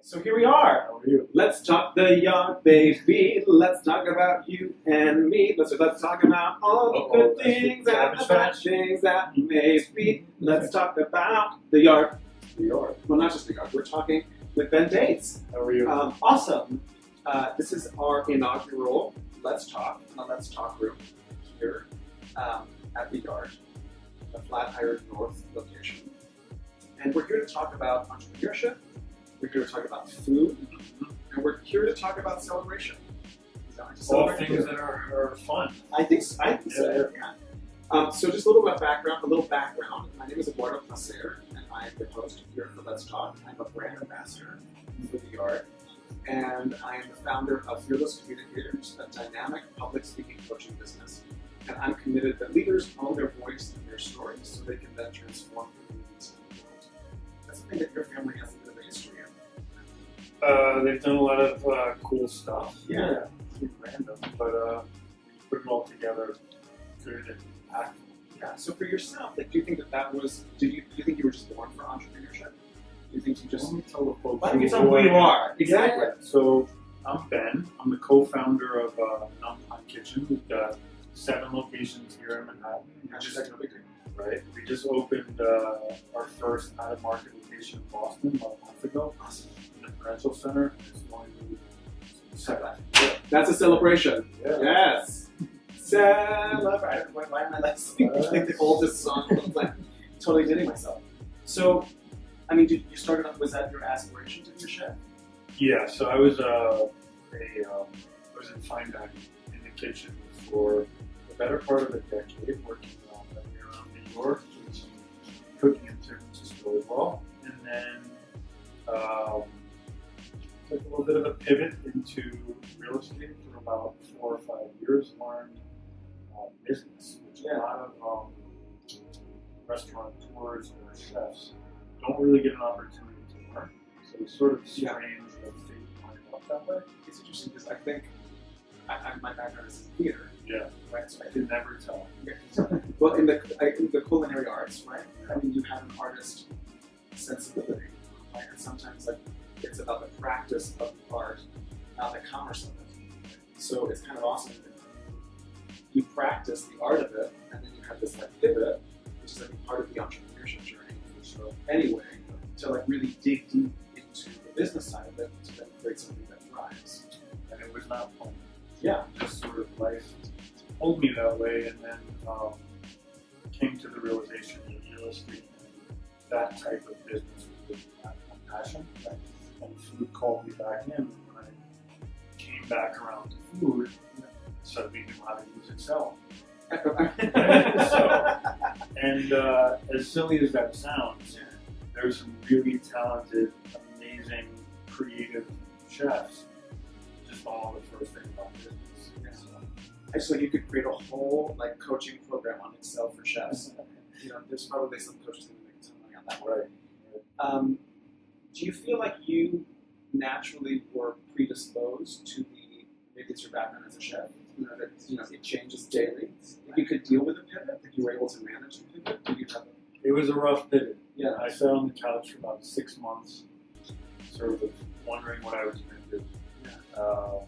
So here we are. How are you? Let's talk the yard, baby. Let's talk about you and me. Let's talk about all the good things and the bad things that may be. Let's talk about the yard. The yard. Well, not just the yard. We're talking with Ben Daitz. How are you? Awesome. This is our inaugural Let's Talk in the Let's Talk room here at the yard, the Flatiron North location. And we're here to talk about entrepreneurship. We're here to talk about food, and we're here to talk about celebration. All things that are fun. I think so. Yeah. So just a little background. My name is Eduardo Placer, and I am the host here for Let's Talk. I'm a brand ambassador for the yard, and I am the founder of Fearless Communicators, a dynamic public speaking coaching business. And I'm committed that leaders own their voice and their stories so they can then transform communities in the world. That's something that your family has a bit of a history in. They've done a lot of cool stuff. Yeah. It's pretty random, but put it all together, good and impactful. Yeah. So for yourself, like, do you think that was? Do you think you were just born for entrepreneurship? Do you think you just? Let me tell the folks. Why don't you tell who you are? Exactly. Yeah. So I'm Ben. I'm the co-founder of Mountain Kitchen. We've got 7 locations here in Manhattan. Right. We just opened our first out-of-market location in Boston about a month ago. Awesome. In the Financial Center. It's going to 7. That's a celebration. Yeah. Yes. Celebrate. Why am I like like the oldest song? Like, totally dating myself. So, I mean, you started off. Was that your aspiration to be a chef? Yeah. So I was in fine dining in the kitchen for the better part of a decade, working around New York, doing some cooking in San Francisco as well, and then took a little bit of a pivot into real estate for about 4 or 5 years. Learned business, which a lot of restaurateurs or chefs don't really get an opportunity to learn. So it's sort of strange that fate lined up that way. It's interesting because I think my background is in theater. Yeah. Right. So I could never tell. Well, in the culinary arts, right? I mean, you have an artist sensibility, right? And sometimes like it's about the practice of the art, not the commerce of it. So it's kind of awesome that you practice the art of it, and then you have this like pivot, which is like part of the entrepreneurship journey for sure. Anyway, to like really dig deep into the business side of it to then create something that thrives. And it was not fun. Yeah. Just sort of life pulled me that way, and then came to the realization that real estate and that type of business was my passion. And food called me back in. When I came back around to food, suddenly knew how to use Excel. And as silly as that sounds, there's some really talented, amazing, creative chefs. Just all the first thing about business. Actually, you could create a whole like coaching program on Excel for chefs. You know, there's probably some coaches that make some money on that one. Right. Do you feel like you naturally were predisposed to maybe it's your background as a chef, that it changes daily? If you could deal with a pivot, if you were able to manage a pivot, did you have It was a rough pivot. Yeah. I sat on the couch for about 6 months, sort of wondering what I was going to do. Yeah.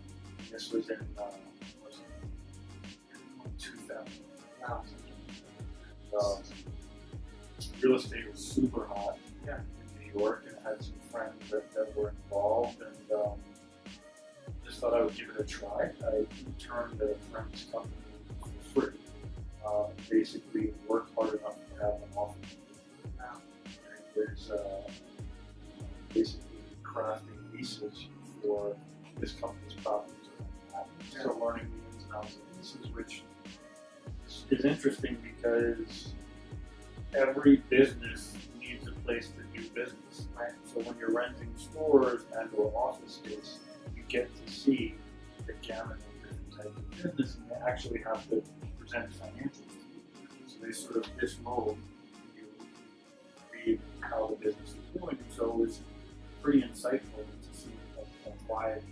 This was in 2000. Wow. Real estate was super hot Yeah. in New York, and I had some friends that were involved, and just thought I would give it a try. I interned at a friend's company for free. Basically worked hard enough to have an office. Wow. And there's basically crafting leases for this company's properties. So learning the ins and outs of leases, which is interesting because every business needs a place to do business, right? So when you're renting stores and or office space, you get to see the gamut of different types of business, and they actually have to present financials to you. So they sort of disrobe you, read how the business is doing. And so it was pretty insightful to see a wide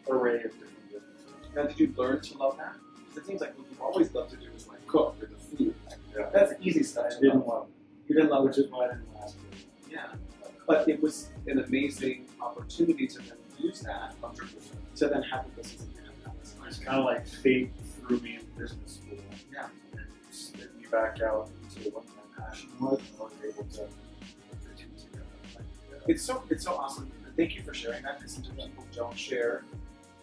array of different businesses. Now, did you learn to love that? Because it seems like what you've always loved to do is like cook or the food. Like, Yeah. that's the easy stuff. I didn't love it. You didn't love Which is why I didn't last. Yeah. But it was an amazing opportunity to then use that 100%. to then have the business again. It's kind of like fate threw me in business school. Yeah. And spit me back out into what my passion was, and I was able to put the two together. It's so awesome. And thank you for sharing that, because sometimes people don't share,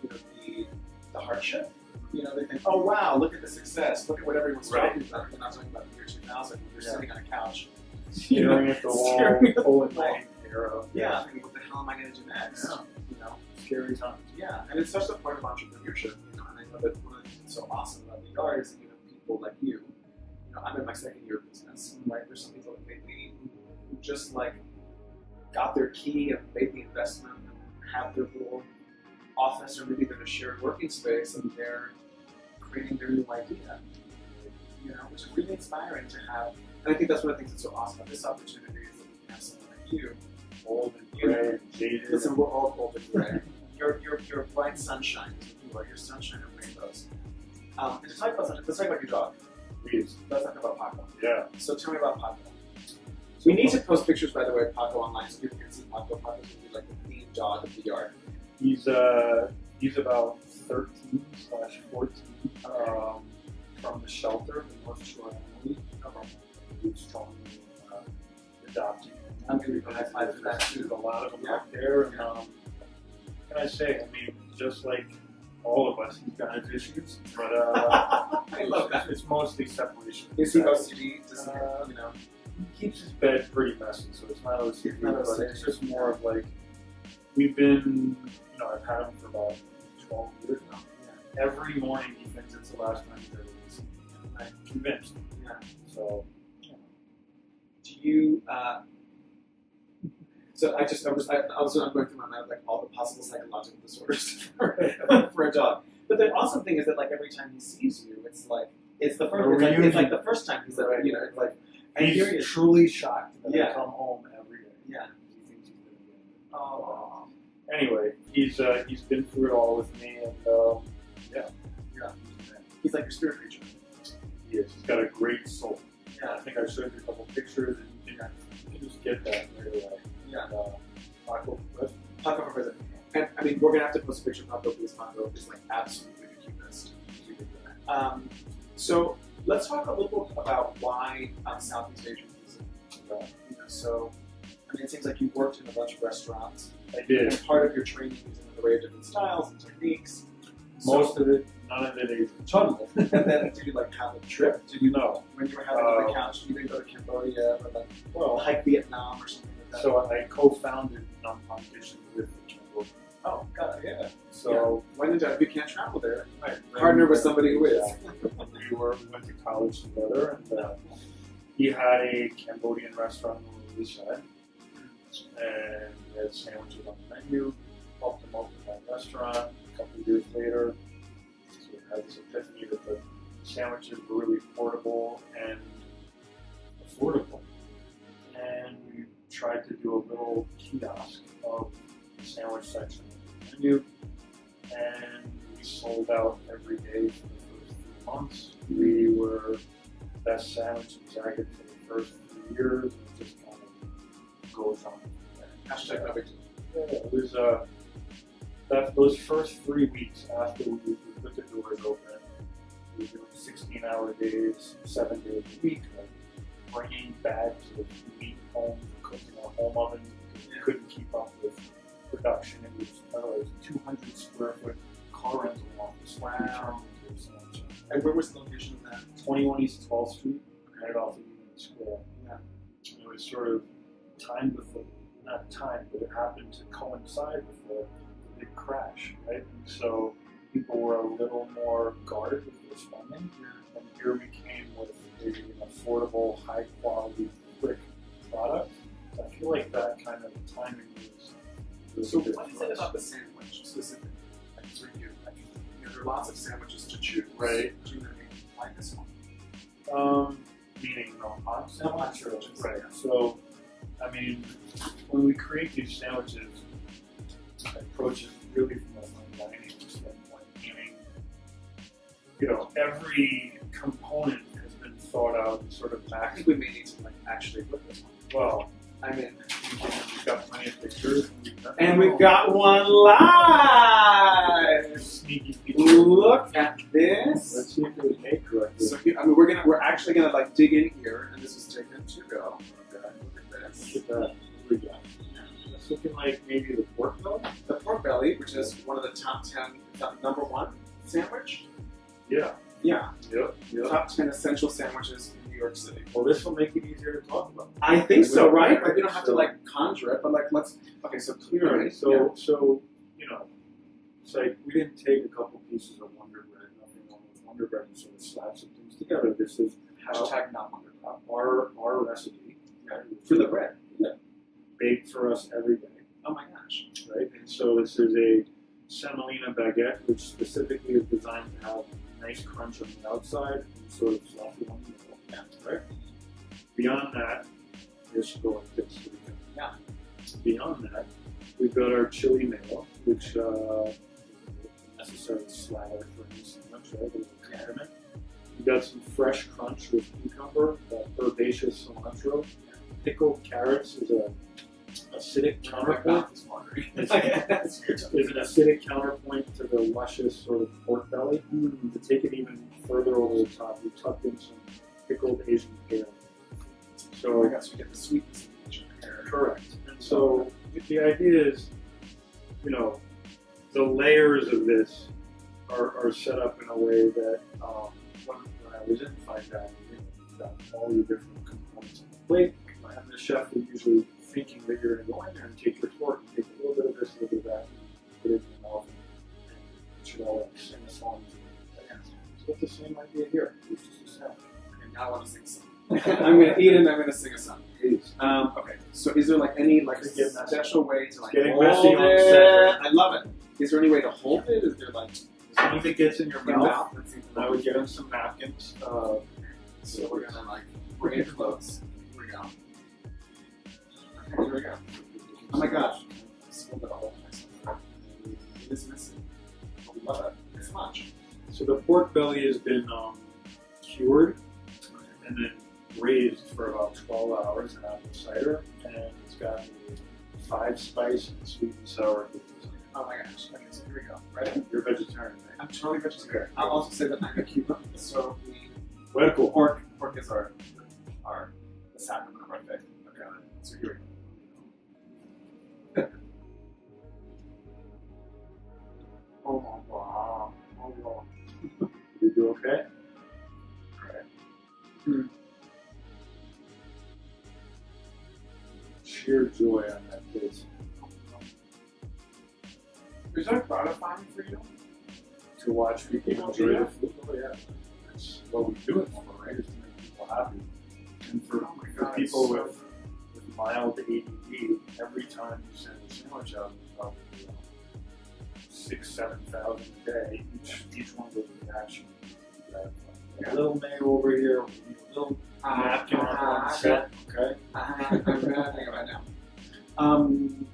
the hardship. They think, oh wow, look at the success, look at what everyone's talking about. They're not talking about the year 2000. You're sitting on a couch, staring at the wall, pulling my hair up. Yeah, thinking, what the hell am I going to do next? Yeah. Scary times. Yeah, and it's such a part of entrepreneurship. And I know that one of the things that's so awesome about VR is that you have people like you. I'm in my second year of business, right? There's some people that maybe who just got their key and made the investment and have their little office, or maybe they're in a shared working space and they're creating their new idea. Which is really inspiring to have. And I think that's one of the things that's so awesome about this opportunity is that we can have someone like you. Old and gray and jaded. Listen, we're all old and gray. You're bright sunshine is what you are. You're sunshine and rainbows. Let's talk about your dog. Please. Let's talk about Paco. Yeah. So tell me about Paco. We need to post pictures, by the way, of Paco online so people can see Paco. Paco's going to be like the theme dog of the yard. He's about 13/14 from the shelter, the North Shore Animal League. We've strongly adopted. I'm going to be high five for that too. There's a lot of them out there, and what can I say? I mean, just like all of us, he's got his issues, but I love that. It's mostly separation. Is he OCD? Does he keeps his bed pretty messy, so it's not OCD, not but OCD. it's just more of we've been, I've had him for about 12 years now. Yeah. Every morning he thinks it's the last time he's ever been seen. I'm convinced. Yeah. So, do you? So I was going through my mind all the possible psychological disorders for a dog. But the awesome thing is that every time he sees you, it's the first. It's like the first time he's ever. It's like. And he's truly shocked that I come home every day. Yeah. He thinks he's been abandoned. Oh. Anyway, he's been through it all with me, and yeah. He's like your spirit creature. He is. He's got a great soul. Yeah. I think I showed you a couple pictures, and you can just get that right away. Yeah. Paco for president. Paco for president. And I mean, we're gonna have to post a picture of Paco because Paco is absolutely the cutest. So let's talk a little bit about why Southeast Asian cuisine. So I mean, it seems like you worked in a bunch of restaurants. I did. And part of your training is in an array of different styles and techniques. Most of it, none of it is trouble. And then, did you have a trip? Did you know when you were having on the couch? You didn't go to Cambodia or Vietnam or something like that. So I co-founded Nam Pang Kitchen with Cambodia. Oh, God, yeah. So when in doubt, if you can't travel there, partner with somebody who is. We went to college together, and he had a Cambodian restaurant on the east side, and we had sandwiches on the menu. Helped him open that restaurant. A couple of years later, so we had this epiphany that the sandwiches were really portable and affordable, and we tried to do a little kiosk of the sandwich section of the menu, and we sold out every day for the first 3 months. We were the best sandwich in Zagreb for the first 3 years, and it just kind of goes on from there. Hashtag no big deal. Yeah, it was those first 3 weeks after we put the doors open, we were doing 16-hour days, 7 days a week, bringing bags of meat home, cooking in our home oven. We couldn't keep up with production. It was 200 square foot car rental office. Wow. And where was the location of that? 21 East 12th Street, right off of Union Square. Yeah. It was sort of timed with not timed, but it happened to coincide with the big crash, right? And so people were a little more guarded with their spending. Yeah. And here we came with an affordable, high quality, quick product. So I feel like that kind of timing was So what is it about the sandwich specifically for you? There are lots of sandwiches to choose. Right. Do you like this one? Meaning no hot sandwiches? No hot sandwiches. Right. So, I mean, when we create these sandwiches, I approach it really from a fine dining standpoint, meaning, every component has been thought out and sort of I maxed. think we may need to actually look at this one. Well, I mean, we've got plenty of pictures. We And we've got one live. Sneaky Look at this. Let's see if it was made correctly. So I mean, we're actually gonna like dig in here, and this is taken to go. Okay, look at this. Look at that. Here we go. It's looking like maybe the pork belly. The pork belly, which is one of the top 10, number one sandwich. Yeah. Yeah. Yep. Top 10 essential sandwiches in New York City. Well, this will make it easier to talk about. I think so, right? Like we don't have to like conjure it, but like let's. Okay, so clearly, Right. So you know, it's like we didn't take a couple pieces of Wonder Bread, nothing wrong with Wonder Bread, and sort of slap some things together. This is how hashtag not Wonder Bread. our recipe, right, For the bread. Yeah. baked for us every day, Oh my gosh. right? And so this is a semolina baguette, which specifically is designed to have a nice crunch on the outside and sort of fluffy on the middle. Yeah. Right. Beyond that, this go like this. Yeah. Beyond that, we've got our chili mayo, which is a necessary slather for any sandwich, right? A little condiment. We've got some fresh crunch with cucumber, herbaceous cilantro. Pickled carrots is a acidic My counterpoint. mouth is watering. Is an acidic counterpoint to the luscious sort of pork belly. To take it even further over the top, we tucked in some pickled Asian pear. So So I guess we get the sweetness of the Asian pear. correct. And so the idea is, you know, the layers of this are set up in a way that when I was in fine dining, you've got all your different components on the plate, and the chef is usually thinking that you're going to go in there and take your fork and take a little bit of this, a little bit of that, and put it in your mouth, and it should all like sing a song. So it's the same idea here. It's just a sound. Okay, now I want to sing a song. I'm going to eat it and I'm going to sing a song. Okay, so is there like any like It's getting messy. special way to like Getting hold messy on it? set. I love it. Is there any way to hold it? Is there like As long as it gets in your mouth, Let's see. and I would get him some napkins. So we're gonna like bring it close. Here we go. Okay, here we go. Oh my gosh. I spilled it all over myself. It is missing. But we love it. It's much. So the pork belly has been cured and then braised for about 12 hours in apple cider, and it's got a 5-spice and sweet and sour cookies. Oh my gosh. Okay, so here we go. Ready? You're a vegetarian, right? I'm totally vegetarian. I'll also say that I'm a Cuban, so Well, cool. pork is the sacrament of our faith. Okay. So here we go. Oh my god. Oh god. You do okay? Alright. Sheer joy on that face. Is that gratifying for you? To watch people enjoy Yeah. the food. Oh yeah. That's what we do it for, right? Is to make people happy. And for, Oh my for God, people it's so with mild ADD, every time you send a sandwich out, it's probably 6,000-7,000 a day. Each one goes into action. A little mayo over here, a little napkin on one set. Okay. I'm grabbing it right now.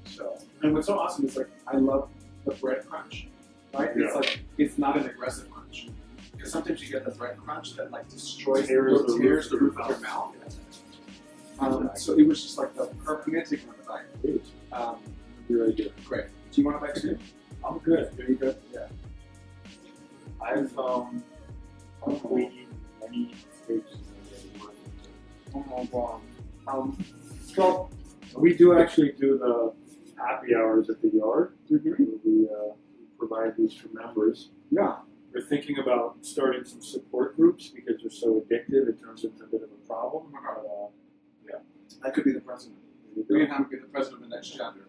So And what's so awesome is like I love the bread crunch, right? Yeah. It's like it's not an aggressive crunch because sometimes you get the bread crunch that like destroys Tears the roof of your mouth. So it was just like the perfect. I'm gonna take another bite. please, You're really good. Great. Do you want a bite too? I'm good. Are you good? Yeah. I've probably eaten many steaks in a day worth of Oh my god. So we do actually do the happy hours at the yard. We provide these for members. Yeah. We're thinking about starting some support groups because they're so addictive. It turns into a bit of a problem. I could be the president. We can have him be the president of the next chapter.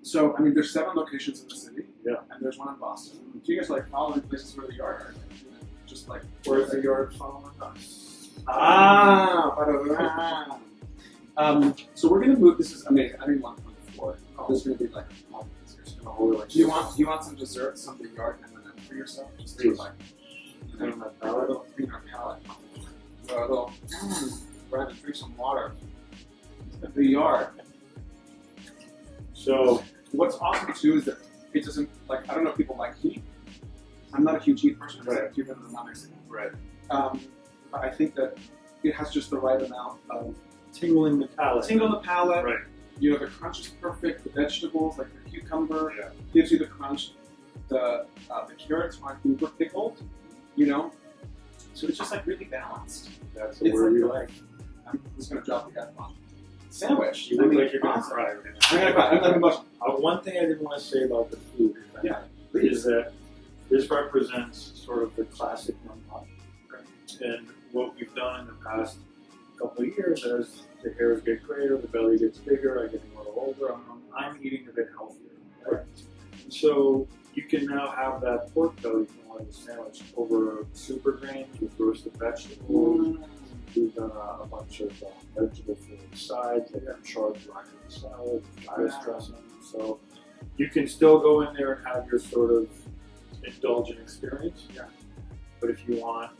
So, I mean, there's 7 locations in the city. Yeah. And there's one in Boston. Do you guys like following places where the yard are? Just like, Where's the yard following us? So we're gonna move. This is amazing. I didn't want to come before. This is gonna be like. Do you want some dessert, something yard M&M for yourself? Just to Please. like, Clean my a palate. little clean our palate. So a little. We're gonna drink some water. The yard. So What's awesome too is that it doesn't like. I don't know if people like heat. I'm not a huge heat person. Right. I'm Cuban and I'm not Mexican. right, But I think that it has just the right amount of tingling the palate. tingle in the palate. Right. You know, the crunch is perfect. The vegetables, like the cucumber, Yeah. gives you the crunch. The carrots aren't uber pickled, you know. So it's just like really balanced. That's the It's word like you like. I'm just gonna drop the F-bomb. Sandwich. You I look mean, like you're going to awesome. cry right now. I'm gonna cry. I'm not emotional. One thing I didn't want to say about the food Yeah, is that this represents sort of the classic young pop. And what we've done in the past couple of years as the hairs get greater, the belly gets bigger, I get a little older, I'm eating a bit healthier. Right? And so you can now have that pork belly filling the sandwich over super grains with roasted vegetables. We've done a bunch of vegetable flavored sides, like charred broccoli salad, chives dressing. So you can still go in there and have your sort of indulgent experience. Yeah. But if you want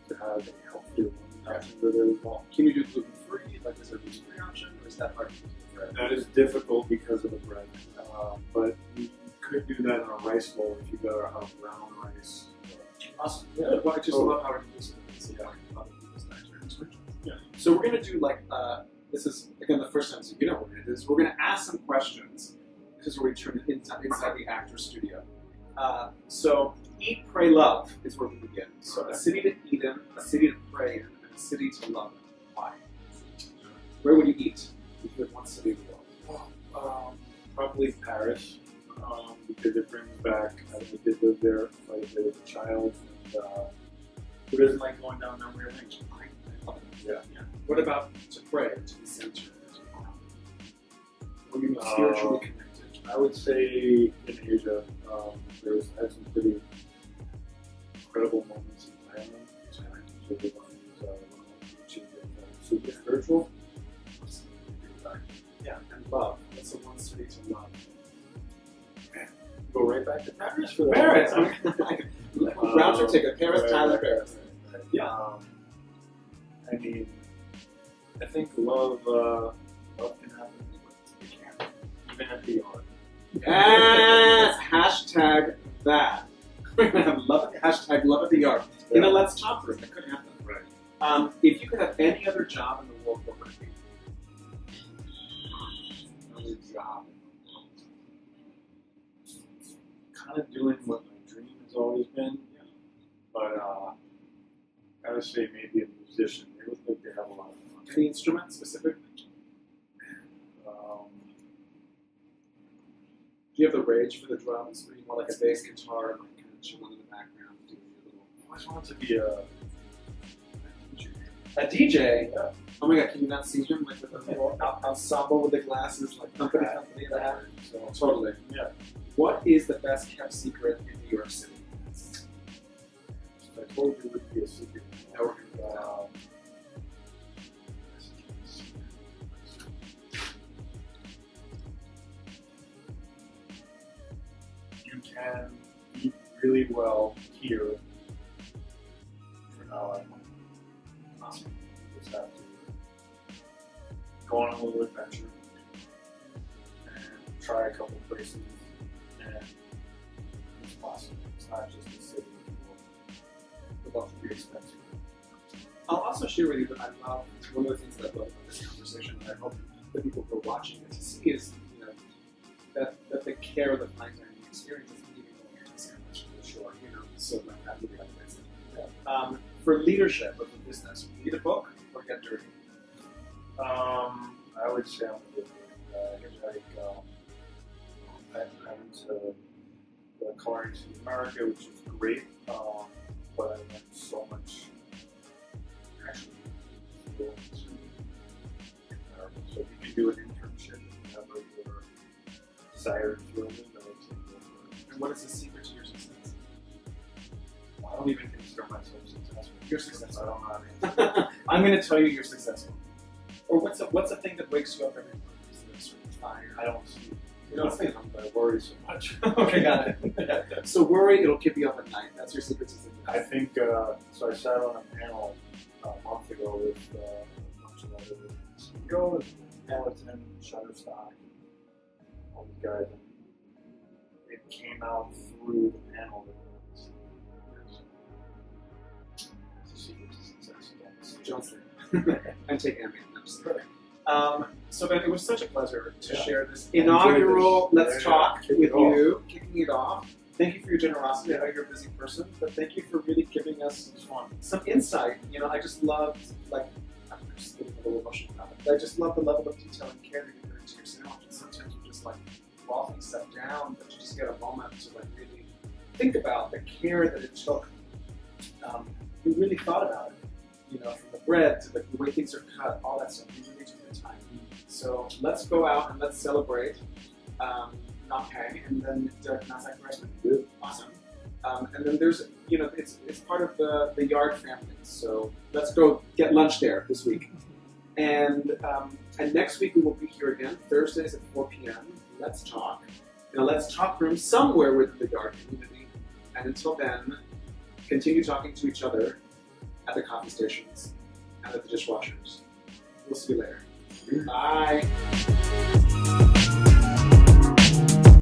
to have a healthier one, that's where there as well. Can you do gluten-free? Like, is there a gluten-free option, or is that hard to do with bread? That is difficult because of the bread. But you could do that in a rice bowl if you got a brown rice. Awesome. Yeah. Well, I just love how inclusive it is. Yeah. Other people's dietary restrictions. Yeah. So we're gonna do like this is again the first time, so you know what we're gonna do is we're gonna ask some questions. This is where we turn it inside the actor studio. So eat, pray, love is where we begin. So a city to eat in, a city to pray in, and a city to love in. Why? Where would you eat if you had one city to go? Probably Paris, because it brings back, I did live there quite a bit as a child, and who doesn't like going down memory lane? I love it. Yeah. What about to pray, to be centered, to where you spiritually connected? I would say in Asia, there's had some pretty incredible moments in Thailand. So the ones which is super spiritual. Yeah, and love. That's the one city to love. Go right back to Paris for that. Paris! Round trip ticket. Paris, Right. Thailand, Paris. Yeah. I mean, I think love can happen anywhere. It can. Even at the yard. Yes! Hashtag that. We're going to have hashtag love at the yard. In a Let's Talk room. That could happen. Right. If you could have any other job in the world, what would it be? Another job. Kind of doing what my dream has always been. But I would say maybe a musician. They would like to have a lot of fun. Any instrument specifically? Do you have the rage for the drums? Or you want like a bass guitar and like kind of chilling in the background, doing your little? I always wanted to be a DJ. A DJ? Yeah. Oh my god, can you not see him like with the little ensemble with the glasses, like company and that? So totally. Yeah. What is the best kept secret in New York City? I told you it would be a secret. Now we're gonna go down. You can eat really well here. For now, I just have to go on a little adventure and try a couple places, and it's possible. It's not just a city for about to be expensive. I'll also share with you that I love one of the things that I love about this conversation, and I hope the people who are watching it to see is, you know, that the care of the fine dining experience is even more than sandwich for sure, you know. So I'm happy to have this. For leadership of the business, read a book or get dirty. I would say I'm a bit I went to the Culinary City America, which is great, but I learned so much actually in America. So if you could do an internship and have your desired field, I would say go for it. And what is the secret to your success? I don't even consider myself successful. You're successful. I don't know how to I'm going to tell you you're successful. Or what's the thing that wakes you up every morning? Is there a certain fire? I don't see. You don't see them. I worry so much. Okay, got it. So worry, it'll keep you up at night. That's your secret to success. I think, so I sat on a panel a month ago with a bunch of other CEOs, Peloton, Shutterstock, all these guys, and it came out through the panel that it's a secret to success. Johnson. And take Ambien. I'm just kidding. So Ben, it was such a pleasure to Yeah. share this I enjoyed inaugural this. Let's Yeah, Talk kick with it off. you, kicking it off. Thank you for your generosity. I know you're a busy person, but thank you for really giving us It's fun. some insight. You know, I just loved, like, I'm just getting a little emotional about it, but I just love the level of detail and care that you put into your sandwich. Sometimes you just like waffling stuff down, but you just get a moment to like really think about the care that it took. You really thought about it, you know, from the bread to the way things are cut, all that stuff. You really took the time. So let's go out and let's celebrate. Not pay, and then Nasdaq Freshman. Good. Awesome. And then there's, you know, it's part of the Yard family. So let's go get lunch there this week. And next week we will be here again, Thursdays at 4 p.m. Let's talk. In a Let's Talk room somewhere within the Yard community. And until then, continue talking to each other at the coffee stations and at the dishwashers. We'll see you later. Bye.